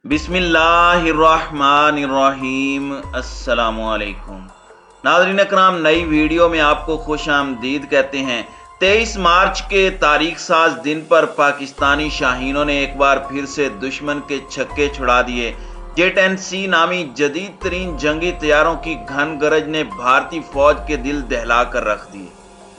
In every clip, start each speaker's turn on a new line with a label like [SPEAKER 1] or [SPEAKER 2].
[SPEAKER 1] बिस्मिल्लाहिर्रहमानिर्रहीम। अस्सलामुअलैकुम नाज़रीन अकराम, नई वीडियो में आपको खुश आमदीद कहते हैं। 23 मार्च के तारीख साज दिन पर पाकिस्तानी शाहीनों ने एक बार फिर से दुश्मन के छक्के छुड़ा दिए। जेट-10C नामी जदीद तरीन जंगी तैयारों की घन गरज ने भारतीय फौज के दिल दहला कर रख दिए।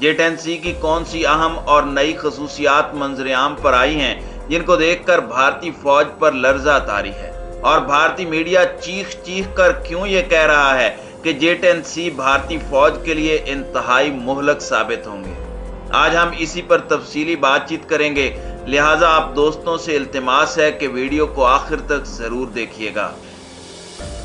[SPEAKER 1] जेट-10C की कौन सी अहम और नई खसूसियात मंजर आम पर आई हैं, जिनको देखकर भारतीय फौज पर लर्जा तारी है, और भारतीय मीडिया चीख चीख कर क्यों ये कह रहा है कि जेट-10C भारतीय फौज के लिए इंतहाई मुहलक साबित होंगे। आज हम इसी पर तफसीली बातचीत करेंगे, लिहाजा आप दोस्तों से इल्तिमास है कि वीडियो को आखिर तक जरूर देखिएगा।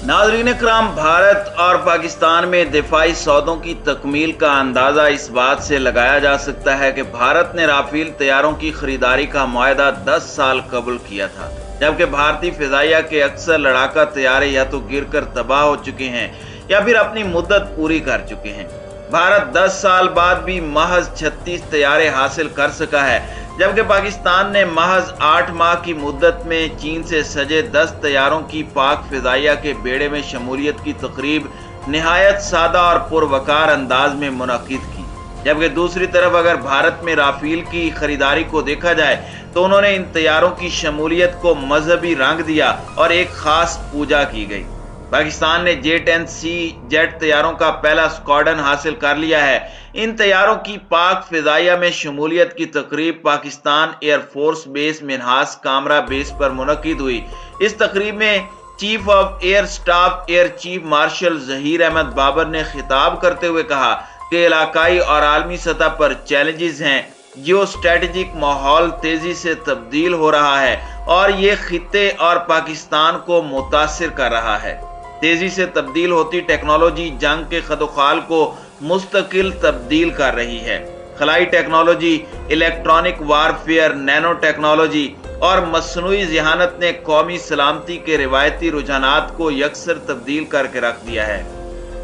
[SPEAKER 1] नाज़रीन इकराम, भारत और पाकिस्तान में दिफाई सौदों की तकमील का अंदाज़ा इस बात से लगाया जा सकता है कि भारत ने राफेल तैयारों की खरीदारी का मुआहदा 10 साल कबूल किया था, जबकि भारतीय फिजाइया के अक्सर लड़ाका तैयारे या तो गिर कर तबाह हो चुके हैं या फिर अपनी मुद्दत पूरी कर चुके हैं। भारत 10 साल बाद भी महज 36 तैयारे हासिल कर सका है, जबकि पाकिस्तान ने महज 8 माह की मुद्दत में चीन से सजे 10 तैयारों की पाक फिजाइया के बेड़े में शमूलियत की तकरीब निहायत सादा और पुरवकार अंदाज में मुनक्किद की। जबकि दूसरी तरफ अगर भारत में राफेल की खरीदारी को देखा जाए तो उन्होंने इन तैयारों की शमूलियत को मजहबी रंग दिया और एक खास पूजा की गई। पाकिस्तान ने जेट-10C जेट तैयारों का पहला स्क्वाड्रन हासिल कर लिया है। इन तैयारों की पाक फिजाइया में शमूलियत की तकरीब Pakistan air force base Minhas Kamra base पर मुनक्किद हुई। इस तकरीब में chief of air staff air chief marshal Zaheer Ahmed Babar ने खिताब करते हुए कहा कि इलाकाई और आलमी सतह पर चैलेंजेस हैं। जियो स्ट्रेटेजिक माहौल तेजी से तब्दील हो रहा है और ये खित्ते और पाकिस्तान को मुतासिर कर रहा है। तेजी से तब्दील होती टेक्नोलॉजी जंग के खदोखाल को मुस्तकिल तब्दील कर रही है। खलाई technology, electronic warfare, nano technology और मसनूई ज़हानत ने कौमी सलामती के रिवायती रुझानात को यकसर तब्दील करके रख दिया है।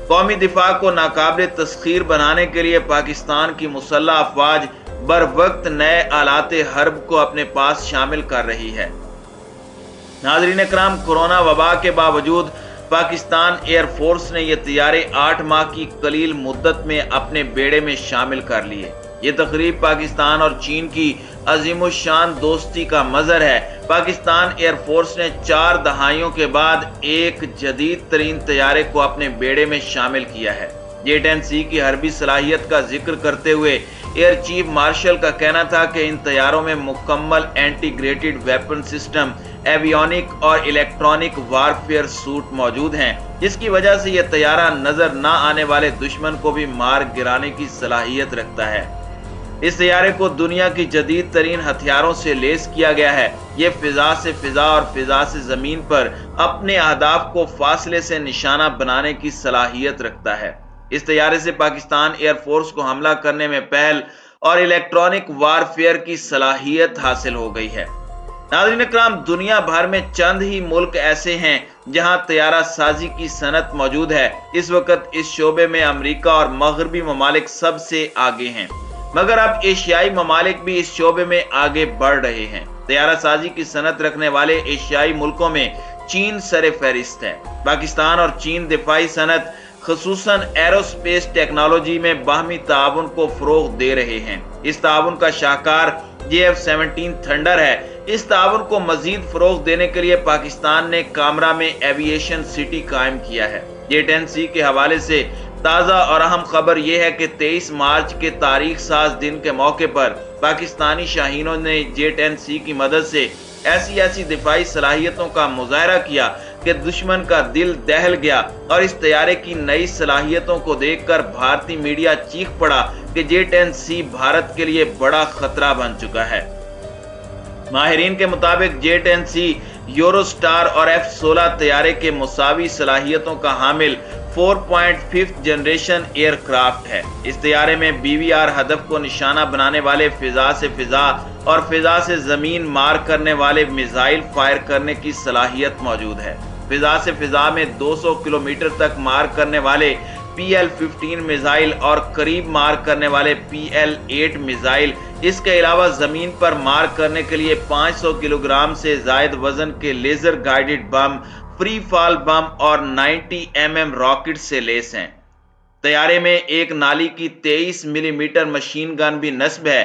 [SPEAKER 1] कौमी दिफा को नाकाबिल तस्खीर बनाने के लिए पाकिस्तान की मुसल्लह अफवाज बर वक्त नए आलाते हर्ब को अपने पास शामिल कर रही है। नाज़रीन इकराम, कोरोना वबा के बावजूद पाकिस्तान एयरफोर्स ने ये तैयारे 8 माह की कलील मुद्दत में अपने बेड़े में शामिल कर लिए। ये तकरीब पाकिस्तान और चीन की अजीमुशान दोस्ती का मजहर है। पाकिस्तान एयरफोर्स ने 4 दहाइयों के बाद एक जदीद तरीन तैयारे को अपने बेड़े में शामिल किया है। जेट-10C की हरबी सलाहियत का जिक्र करते हुए एयर चीफ मार्शल का कहना था कि इन तैयारों में मुकम्मल इंटीग्रेटेड वेपन सिस्टम, एवियोनिक और इलेक्ट्रॉनिक वारफेयर सूट मौजूद हैं, जिसकी वजह से यह तैयारा नजर न आने वाले दुश्मन को भी मार गिराने की सलाहियत रखता है। इस तैयारे को दुनिया की जदीद तरीन हथियारों से लेस किया गया है। ये फिजा से फिजा और फिजा से जमीन पर अपने अहदाफ को फासले से निशाना बनाने की सलाहियत रखता है। इस तैयारे से पाकिस्तान एयरफोर्स को हमला करने में पहल और इलेक्ट्रॉनिक वारफेयर की सलाहियत हासिल हो गई है। नाज़रीन इकराम, दुनिया भर में चंद ही मुल्क ऐसे हैं जहां तैयारा साजी की सनत मौजूद है। इस वक्त इस शोबे में अमेरिका और मगरबी ममालिक सबसे आगे हैं, मगर अब एशियाई ममालिक भी इस शोबे में आगे बढ़ रहे हैं। तैयारा साजी की सनत रखने वाले एशियाई मुल्कों में चीन सरे फहरिस्त है। पाकिस्तान और चीन दिफाई सनत खसूसन एरोस्पेस टेक्नोलॉजी में बाहमी ताउन को फरोग दे रहे हैं। इस ताउन का शाहकार JF-17 थंडर है। इस ताउन को मजीद फरोग देने के लिए पाकिस्तान ने कामरा में एविएशन सिटी कायम किया है। जेट-10C के हवाले से ताज़ा और अहम खबर यह है कि 23 मार्च के तारीख साज दिन के मौके पर पाकिस्तानी शाहीनों ने जेट-10C की मदद से ऐसी दिफाई सलाहियतों का मुजाहरा किया कि दुश्मन का दिल दहल गया, और इस तैयारे की नई सलाहियतों को देखकर भारतीय मीडिया चीख पड़ा कि जेट-10C भारत के लिए बड़ा खतरा बन चुका है। माहिरीन के मुताबिक जेट-10C यूरोस्टार और F-16 तैयारे के मुसावी सलाहियतों का हामिल 4.5 जनरेशन एयरक्राफ्ट है। इस तैयारे में BVR हदफ को निशाना बनाने वाले फिजा से फिजा और फिजा से जमीन मार करने वाले मिसाइल फायर करने की सलाहियत मौजूद है। फिजा से फिजा में 200 किलोमीटर तक मार करने वाले PL-15 मिसाइल और करीब मार करने वाले PL-8 मिसाइल, इसके अलावा जमीन पर मार करने के लिए 500 किलोग्राम से जायद वजन के laser guided bomb, free fall bomb और 90 mm रॉकेट से लेस हैं। तैयारे में एक नाली की 23 मिलीमीटर मशीन गन भी नस्ब है।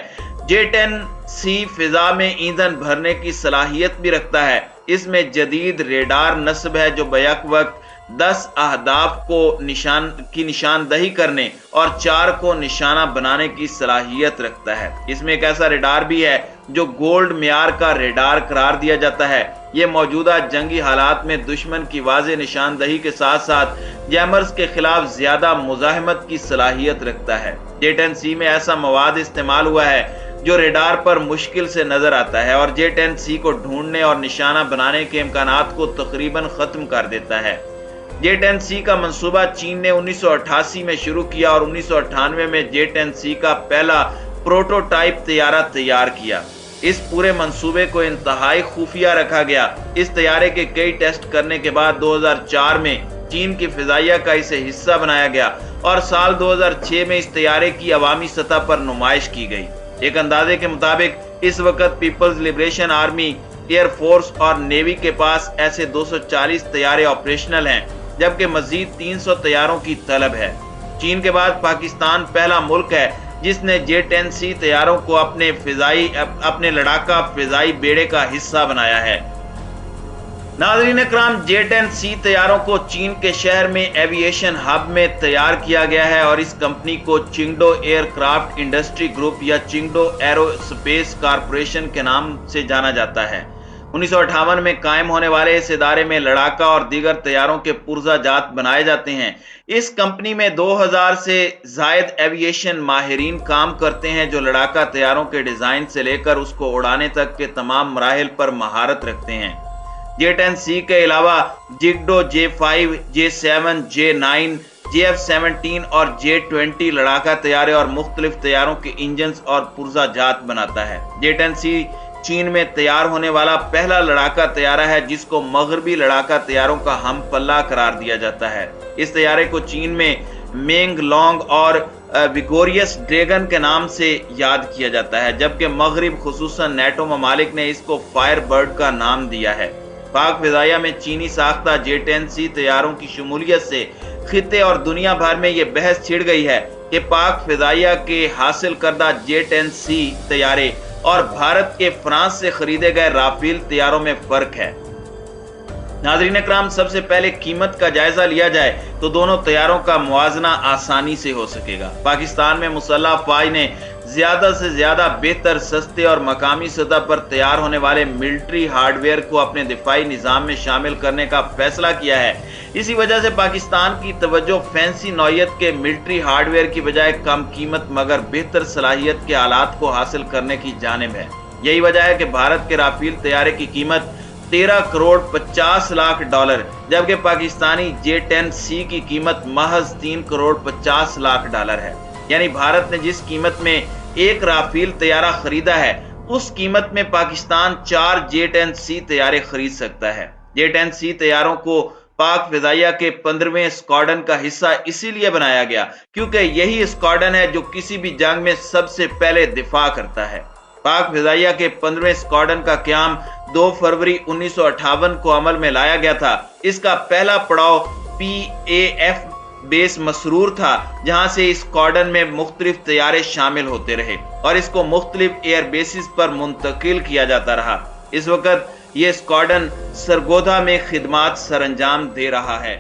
[SPEAKER 1] J-10C फिजा में ईंधन भरने की सलाहियत भी रखता है। इसमें जदीद रेडार नस्ब है जो बैक वक्त 10 अहदाफ को निशानदही करने और 4 को निशाना बनाने की सलाहियत रखता है। इसमें एक ऐसा रेडार भी है जो गोल्ड मेयार का रेडार करार दिया जाता है। ये मौजूदा जंगी हालात में दुश्मन की वाज़ेह निशानदही के साथ साथ जैमर्स के खिलाफ ज्यादा मुजाहिमत की सलाहियत रखता है। J-10C में ऐसा मवाद इस्तेमाल हुआ है जो रेडार पर मुश्किल से नजर आता है और J-10C को ढूंढने और निशाना बनाने के इम्कानात को तकरीबन खत्म कर देता है। J-10C का मंसूबा चीन ने 1988 में शुरू किया और 1998 में J-10C का पहला प्रोटोटाइप तैयारा तैयार किया। इस पूरे मंसूबे को इंतहाई खुफिया रखा गया। इस तैयारे के कई टेस्ट करने के बाद 2004 में चीन की फिजाइया का इसे हिस्सा बनाया गया और साल 2006 में इस तैयारे की अवामी सतह पर नुमाइश की गई। एक अंदाजे के मुताबिक इस वक्त People's Liberation Army, air force और नेवी के पास ऐसे 240 तैयारे ऑपरेशनल हैं, जबकि मजीद 300 तैयारों की तलब है। चीन के बाद पाकिस्तान पहला मुल्क है जिसने J-10C तैयारों को अपने लड़ाका फिजाई बेड़े का हिस्सा बनाया है। नाज़रीन इकराम, J-10C तैयारों को चीन के शहर में एविएशन हब में तैयार किया गया है और इस कंपनी को चिंगडो एयरक्राफ्ट इंडस्ट्री ग्रुप या चिंगडो एरोस्पेस कॉरपोरेशन के नाम से जाना जाता है। 1958 में कायम होने वाले इस इदारे में लड़ाका और दीगर तैयारों के पुर्जा जात बनाए जाते हैं। इस कंपनी में 2000 से जायद एविएशन माहिरीन काम करते हैं जो लड़ाका तैयारों के डिजाइन से लेकर उसको उड़ाने तक के तमाम मराहिल पर महारत रखते हैं। J-10C के अलावा जिगडो J-5, J-7, J-9, JF-17 और J-20 लड़ाका तैयारे और मुख्तलिफ तैयारों के इंजन और पुर्जा जात बनाता है। J-10C चीन में तैयार होने वाला पहला लड़ाका तैयारा है जिसको मगरबी लड़ाका तैयारों का हम पल्ला करार दिया जाता है। इस तैयारे को चीन में मेंग लॉन्ग और विगोरियस ड्रैगन के नाम से याद किया जाता है, जबकि मगरिब खुसूसन नेटो ममालिक ने इसको फायर बर्ड का नाम दिया है। पाक फिजाइया में चीनी साख्ता J-10C तैयारों की शमूलियत से खिते और दुनिया भर में यह बहस छिड़ गई है कि पाक फिजाइया के हासिल करदा J-10C तैयारे और भारत के फ्रांस से खरीदे गए राफेल तैयारों में फर्क है। नाज़रीन इकराम, सबसे पहले कीमत का जायजा लिया जाए तो दोनों तैयारों का मुआवजा आसानी से हो सकेगा। पाकिस्तान में मुसल्लह अफवाज ने ज्यादा से ज्यादा बेहतर, सस्ते और मकामी सतह पर तैयार होने वाले मिलिट्री हार्डवेयर को अपने दिफाई निज़ाम में शामिल करने का फैसला किया है। इसी वजह से पाकिस्तान की तवज्जो फैंसी नौयत के मिलिट्री हार्डवेयर की बजाय कम कीमत मगर बेहतर सलाहियत के आलात को हासिल करने की जानिब है। यही वजह है कि भारत के राफेल तैयारे की कीमत 13 करोड़ 50 लाख डॉलर, जबकि पाकिस्तानी J-10C की कीमत महज 3 करोड़ 50 लाख डॉलर है। यानी भारत ने जिस कीमत में एक राफेल तैयारा खरीदा है उस कीमत में पाकिस्तान 4 J-10C तैयारे खरीद सकता है। J-10C तैयारों को पाक फिजाइया के 15वें स्क्वाड्रन का हिस्सा इसीलिए बनाया गया क्योंकि यही स्क्वाड्रन है जो किसी भी जंग में सबसे पहले दिफा करता है। पाक फिजाइया के 15वें स्क्वाड्रन का क़याम 2 फरवरी 1958 को अमल में लाया गया था। इसका पहला पड़ाव PAF बेस मसरूर था, जहां से इस स्क्वाड्रन में मुख्तलिफ तैयारे शामिल होते रहे और इसको मुख्तलिफ एयर बेसिस पर मुंतकिल किया जाता रहा। इस वक्त ये स्क्वाड्रन सरगोधा में खिदमात सरंजाम दे रहा है।